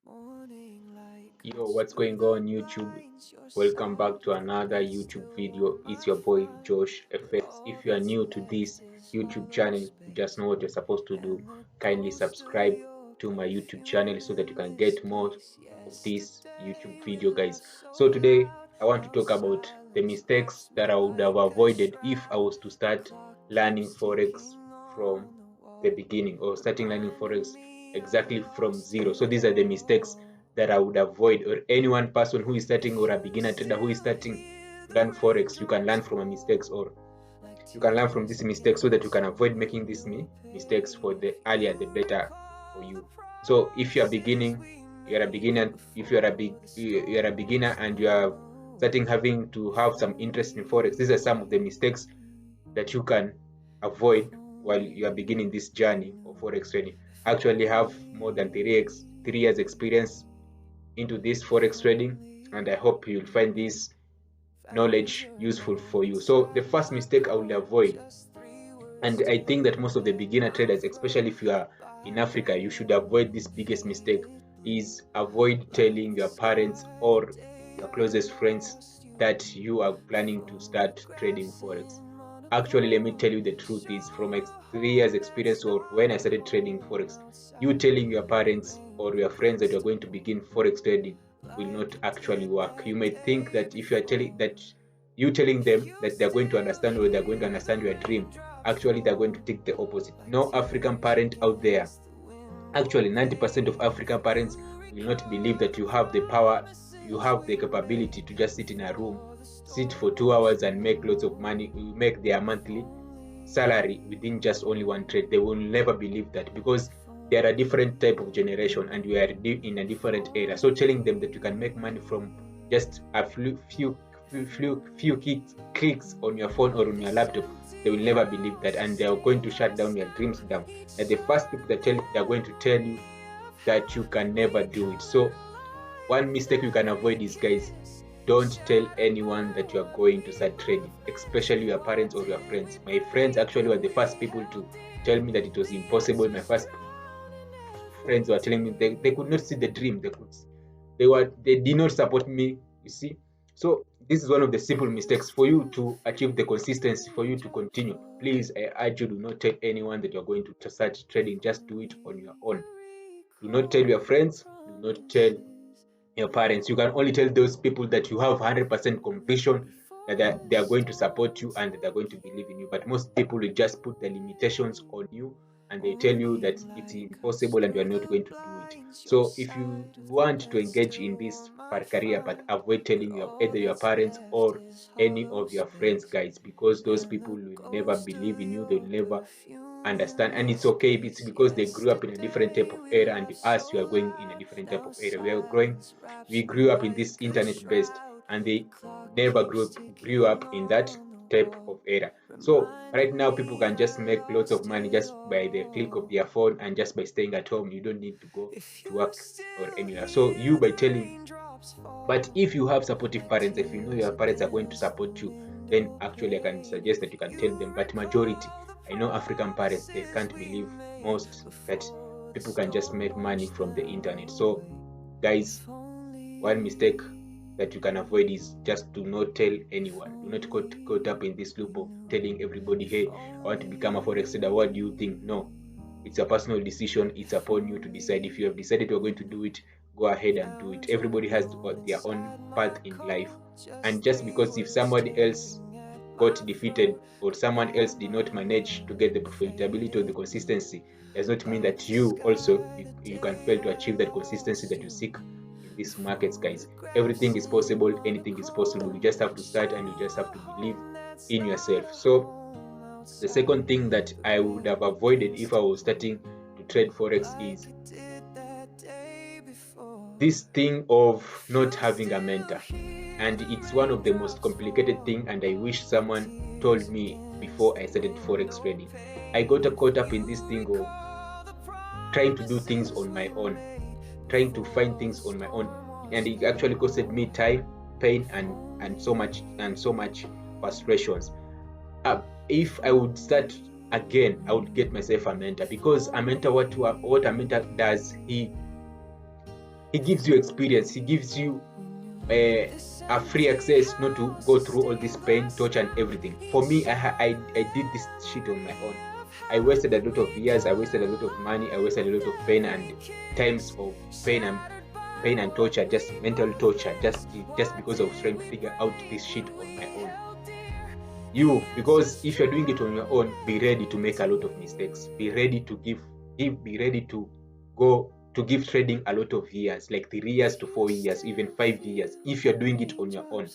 Yo, what's going on YouTube? Welcome back to another YouTube video. It's your boy Josh FX. If you are new to this YouTube channel, you just know what you're supposed to do. Kindly subscribe to my YouTube channel so that you can get more of this YouTube video, guys. So today I want to talk about the mistakes that I would have avoided if I was to start learning Forex from the beginning, or starting learning Forex exactly from zero. So these are the mistakes that I would avoid, or anyone person who is starting, or a beginner trader who is starting to learn Forex. You can learn from a mistakes, or you can learn from these mistakes so that you can avoid making these mistakes. For the earlier the better for you. So if you are beginning, you're a beginner, if you're a beginner and you are starting having to have some interest in Forex, these are some of the mistakes that you can avoid while you are beginning this journey of Forex trading. I actually have more than 3 years experience into this Forex trading, and I hope you'll find this knowledge useful for you. So the first mistake I would avoid, and I think that most of the beginner traders, especially if you are in Africa, you should avoid this biggest mistake, is avoid telling your parents or your closest friends that you are planning to start trading Forex. Actually, let me tell you the truth is, from 3 years experience, or when I started trading Forex, you telling your parents or your friends that you're going to begin Forex trading will not actually work. You may think that if you are telling them that they're going to understand, or they're going to understand your dream, actually they're going to take the opposite. No African parent out there, actually 90% of African parents, will not believe that you have the power, you have the capability to just sit in a room, sit for 2 hours and make lots of money, make their monthly salary within just only one trade. They will never believe that, because they are a different type of generation and we are in a different era. So telling them that you can make money from just a few clicks on your phone or on your laptop, they will never believe that, and they are going to shut down your dreams down. And the first people that they are going to tell you that you can never do it. So one mistake you can avoid is, guys, don't tell anyone that you are going to start trading, especially your parents or your friends. My friends actually were the first people to tell me that it was impossible. My first friends were telling me they could not see the dream. They did not support me, you see. So this is one of the simple mistakes. For you to achieve the consistency, for you to continue, please, I urge you, do not tell anyone that you're going to start trading. Just do it on your own. Do not tell your friends, do not tell your parents. You can only tell those people that you have 100% conviction that they are going to support you and that they're going to believe in you. But most people will just put the limitations on you, and they tell you that it's impossible and you are not going to do it. So if you want to engage in this career, but avoid telling either your parents or any of your friends, guys, because those people will never believe in you. They will never understand, and it's okay. It's because they grew up in a different type of era, and us, we are going in a different type of era. We grew up in this internet based, and they never grew up in that type of era. So right now people can just make lots of money just by the click of their phone, and just by staying at home. You don't need to go to work or anywhere. So you, by telling, but if you have supportive parents, if you know your parents are going to support you, then actually I can suggest that you can tell them. But majority, I know African parents, they can't believe most that people can just make money from the internet. So guys, one mistake that you can avoid is just do not tell anyone. Do not get caught up in this loop of telling everybody, hey, I want to become a Forex trader. What do you think? No, it's a personal decision. It's upon you to decide. If you have decided you're going to do it, go ahead and do it. Everybody has their own path in life. And just because if somebody else got defeated, or someone else did not manage to get the profitability or the consistency, does not mean that you also you can fail to achieve that consistency that you seek in these markets, guys. Everything is possible, anything is possible. You just have to start, and you just have to believe in yourself. So the second thing that I would have avoided if I was starting to trade Forex is this thing of not having a mentor. And it's one of the most complicated thing, and I wish someone told me before I started Forex trading. I got caught up in this thing of trying to do things on my own, trying to find things on my own, and it actually costed me time, pain, and so much frustrations. If I would start again, I would get myself a mentor, because a mentor, what a mentor does, he gives you experience. He gives you a free access not to go through all this pain, torture, and everything. For me, I did this shit on my own. I wasted a lot of years. I wasted a lot of money. I wasted a lot of pain and times of pain and torture, just mental torture, just because I was trying to figure out this shit on my own. Because if you're doing it on your own, be ready to make a lot of mistakes. Be ready to be ready to go to give trading a lot of years, like 3 years to 4 years, even 5 years, if you're doing it on your own.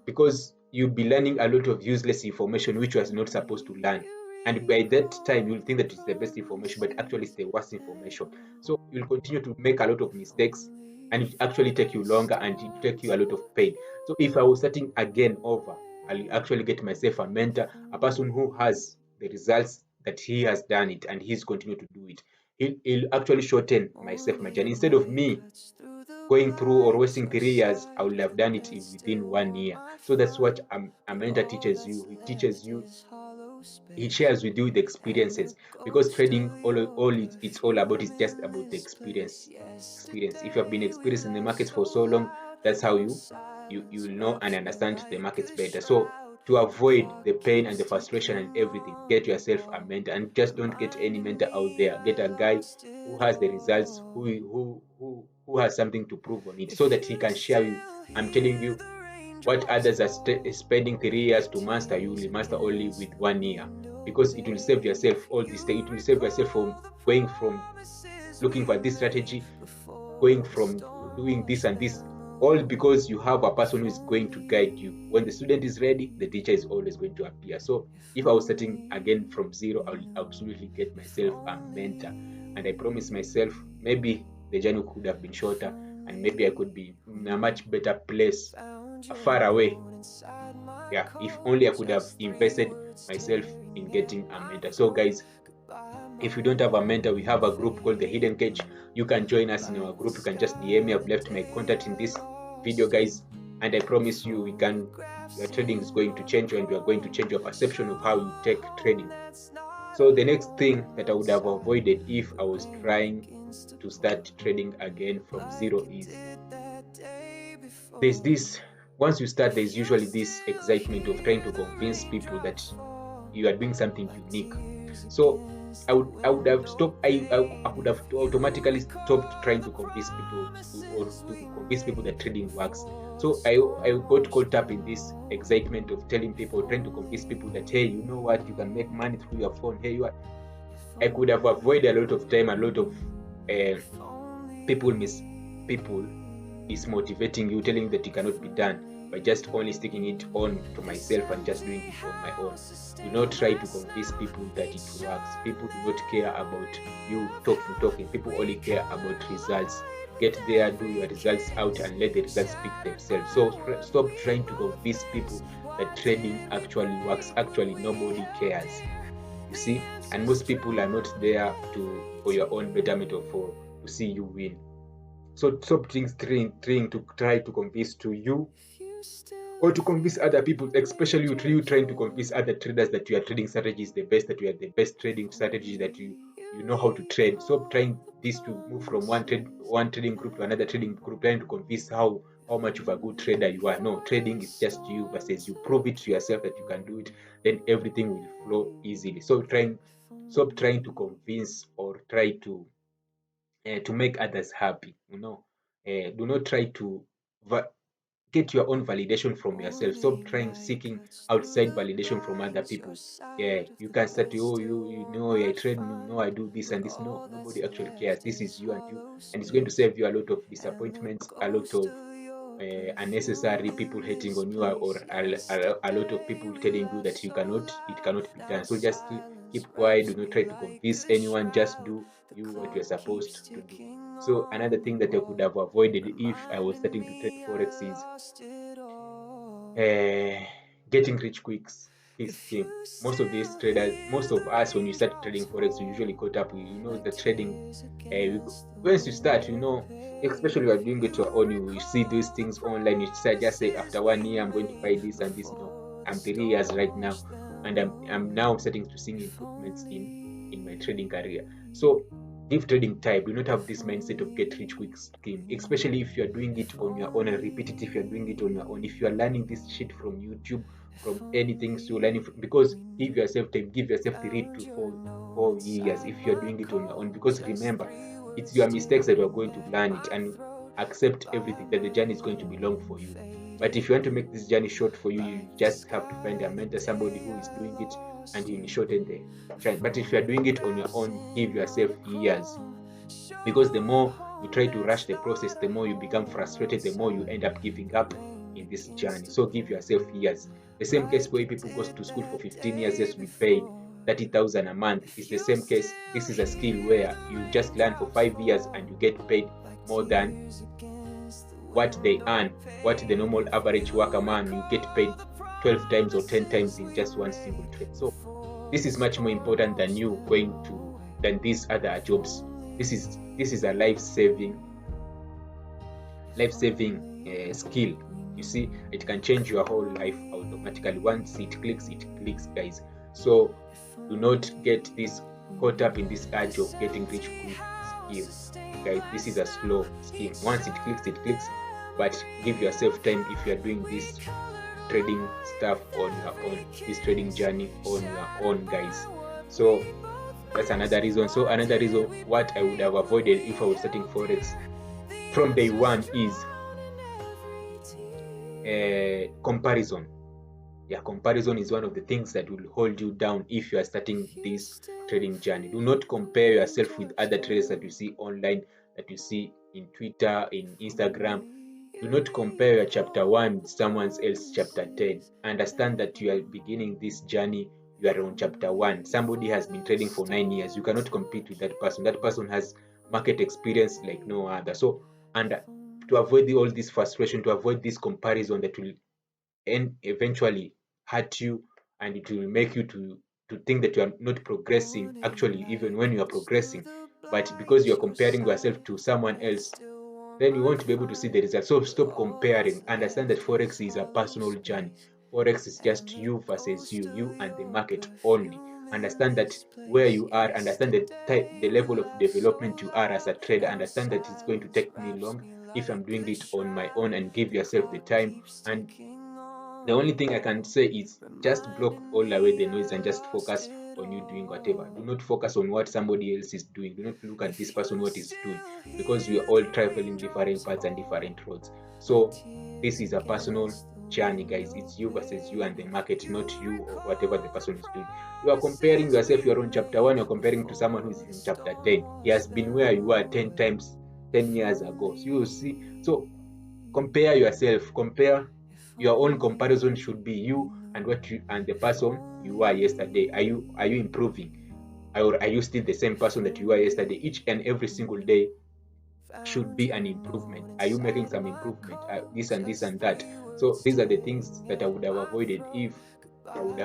Because you'll be learning a lot of useless information which you are not supposed to learn. And by that time, you'll think that it's the best information, but actually it's the worst information. So you'll continue to make a lot of mistakes, and it actually take you longer and it take you a lot of pain. So if I was starting again over, I'll actually get myself a mentor, a person who has the results that he has done it and he's continued to do it. He'll actually shorten my journey. Instead of me going through or wasting 3 years, I would have done it within 1 year. So that's what a mentor teaches you. He teaches you, he shares with you the experiences, because trading it's all about is just about the experience. If you have been experienced in the markets for so long, that's how you will know and understand the markets better. So to avoid the pain and the frustration and everything, get yourself a mentor, and just don't get any mentor out there. Get a guy who has the results, who has something to prove on it, so that he can share you. I'm telling you, what others are spending 3 years to master, you will master only with 1 year, because it will save yourself all this day. It will save yourself from going from looking for this strategy, going from doing this and this, all because you have a person who is going to guide you. When the student is ready, the teacher is always going to appear. So if I was starting again from zero, I will absolutely get myself a mentor. And I promise myself, maybe the journey could have been shorter, and maybe I could be in a much better place, far away. Yeah, if only I could have invested myself in getting a mentor. So guys, if you don't have a mentor, we have a group called the Hidden Cage. You can join us in our group. You can just DM me. I've left my contact in this video, guys. And I promise you, your trading is going to change, and we are going to change your perception of how you take trading. So the next thing that I would have avoided if I was trying to start trading again from zero is, there's this once you start, there's usually this excitement of trying to convince people that you are doing something unique. So I would have stopped. I would have automatically stopped trying to convince people to convince people that trading works. So I got caught up in this excitement of telling people, trying to convince people that, hey, you know what, you can make money through your phone. Hey, I could have avoided a lot of time, a lot of uh, people is motivating you, telling you that it cannot be done, by just only sticking it on to myself and just doing it on my own. Do not try to convince people that it works. People do not care about you talking. People only care about results. Get there, do your results out, and let the results speak themselves. So stop trying to convince people that trading actually works. Actually, nobody cares. You see, and most people are not there for your own betterment or to see you win. So stop trying to convince to you, or to convince other people, especially you trying to convince other traders that your trading strategy is the best, that you are the best trading strategy, that you know how to trade. Stop trying this to move from one trading group to another trading group, trying to convince how much of a good trader you are. No, trading is just you versus you. Prove it to yourself that you can do it, then everything will flow easily. So stop trying to convince or try to make others happy. Do not try to get your own validation from yourself. Stop trying seeking outside validation from other people. Yeah, you can start, oh, you know, I trade, no, I do this and this. No, nobody actually cares. This is you and you, and it's going to save you a lot of disappointments, a lot of unnecessary people hating on you, or a lot of people telling you that it cannot be done. So just keep quiet. Do not try to convince anyone. Just do what you're supposed to do. So another thing that I could have avoided if I was starting to trade forex is uh, getting rich quicks. Is king. Most of us, when you start trading forex, we usually caught up. The trading. Once you start, especially when you are doing it your own, you see these things online. You start just say, after 1 year, I'm going to buy this and this. No, I'm 3 years right now, and I'm now starting to see improvements in my trading career. So Give trading time. Do not have this mindset of get rich quick scheme, especially if you are doing it on your own and repeat it if you are doing it on your own. If you are learning this shit from YouTube, from anything, so learning from, because give yourself time, give yourself 3 to 4 years if you are doing it on your own. Because remember, it's your mistakes that you are going to learn it, and accept everything that the journey is going to be long for you. But if you want to make this journey short for you, you just have to find a mentor, somebody who is doing it, and you shorten the journey. But if you are doing it on your own, give yourself years, because the more you try to rush the process, the more you become frustrated, the more you end up giving up in this journey. So give yourself years. The same case where people go to school for 15 years just to be paid 30,000 a month is the same case. This is a skill where you just learn for 5 years and you get paid more than what they earn, what the normal average worker man, you get paid 12 times or 10 times in just one single trade. So this is much more important than you going to than these other jobs. This is a life-saving skill. You see, it can change your whole life automatically. Once it clicks, guys. So do not get this caught up in this urge of getting rich quick scheme, guys. This is a slow scheme. Once it clicks, but give yourself time if you are doing this trading stuff on your own, this trading journey on your own, guys. So that's another reason. So another reason what I would have avoided if I was starting Forex from day one is comparison. Yeah, comparison is one of the things that will hold you down if you are starting this trading journey. Do not compare yourself with other traders that you see online, that you see in Twitter, in Instagram. Do not compare your chapter 1 with someone else's chapter 10. Understand that you are beginning this journey, you are on chapter 1. Somebody has been trading for 9 years. You cannot compete with that person. That person has market experience like no other. So, and to avoid all this frustration, to avoid this comparison that will eventually hurt you, and it will make you to think that you are not progressing actually, even when you are progressing. But because you are comparing yourself to someone else, then you won't be able to see the results. So stop comparing. Understand that Forex is a personal journey. Forex is just you versus you and the market only. Understand that where you are, understand the level of development you are as a trader. Understand that it's going to take me long if I'm doing it on my own, and give yourself the time. And the only thing I can say is just block all away the noise and just focus on you doing whatever. Do not focus on what somebody else is doing. Do not look at this person what is doing, because we are all traveling different paths and different roads. So this is a personal journey, guys. It's you versus you and the market, not you or whatever the person is doing. You are comparing yourself. You are on chapter 1. You're comparing to someone who is in chapter 10. He has been where you were 10 years ago. So you see. So compare yourself. Compare your own comparison should be you and what you and the person you were yesterday. Are you improving, or are you still the same person that you were yesterday? Each and every single day should be an improvement. Are you making some improvement? This and this and that. So these are the things that I would have avoided if I would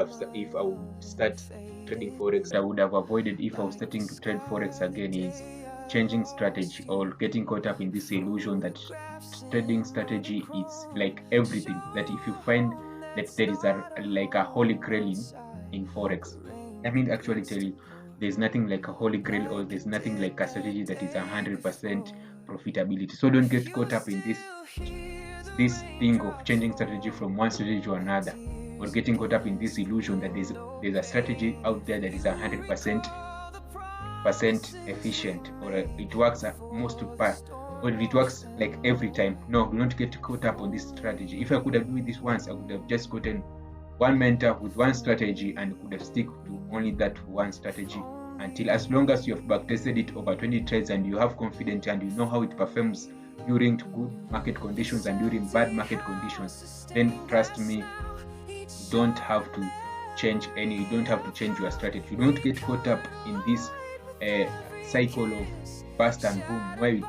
start trading Forex. I would have avoided if I was starting to trade Forex again is changing strategy or getting caught up in this illusion that trading strategy is like everything. That if you find that there is like a holy grail in Forex, let me actually tell you, there's nothing like a holy grail, or there's nothing like a strategy that is 100% profitability. So don't get caught up in this thing of changing strategy from one strategy to another, or getting caught up in this illusion that there's a strategy out there that is 100% efficient, or it works most part, or it works like every time. No, do not get caught up on this strategy. If I could have done this once, I would have just gotten one mentor with one strategy and could have stick to only that one strategy until, as long as you have backtested it over 20 trades and you have confidence and you know how it performs during good market conditions and during bad market conditions, then trust me, you don't have to change your strategy. You don't get caught up in this cycle of bust and boom, where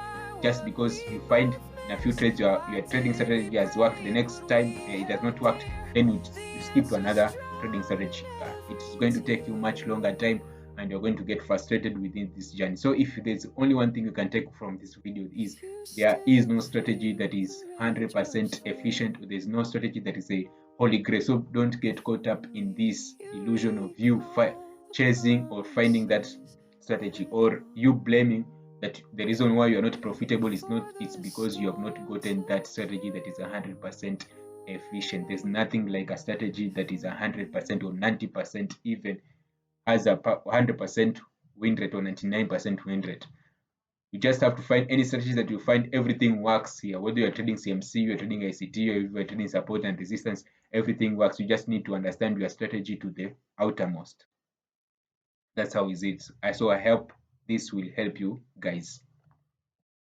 just because you find in a few trades your trading strategy has worked, the next time it has not worked, then you skip to another trading strategy. It's going to take you much longer time, and you're going to get frustrated within this journey. So if there's only one thing you can take from this video, is there is no strategy that is 100% efficient. There's no strategy that is a holy grail. So don't get caught up in this illusion of you chasing or finding that strategy, or you blaming that the reason why you are not profitable is not, it's because you have not gotten that strategy that is 100% efficient. There's nothing like a strategy that is 100% or 90% even has a 100% win rate or 99% win rate. You just have to find any strategy that you find everything works here. Whether you're trading CMC, you're trading ICT, or you're trading support and resistance, everything works. You just need to understand your strategy to the outermost. That's how is it. So I hope this will help you guys.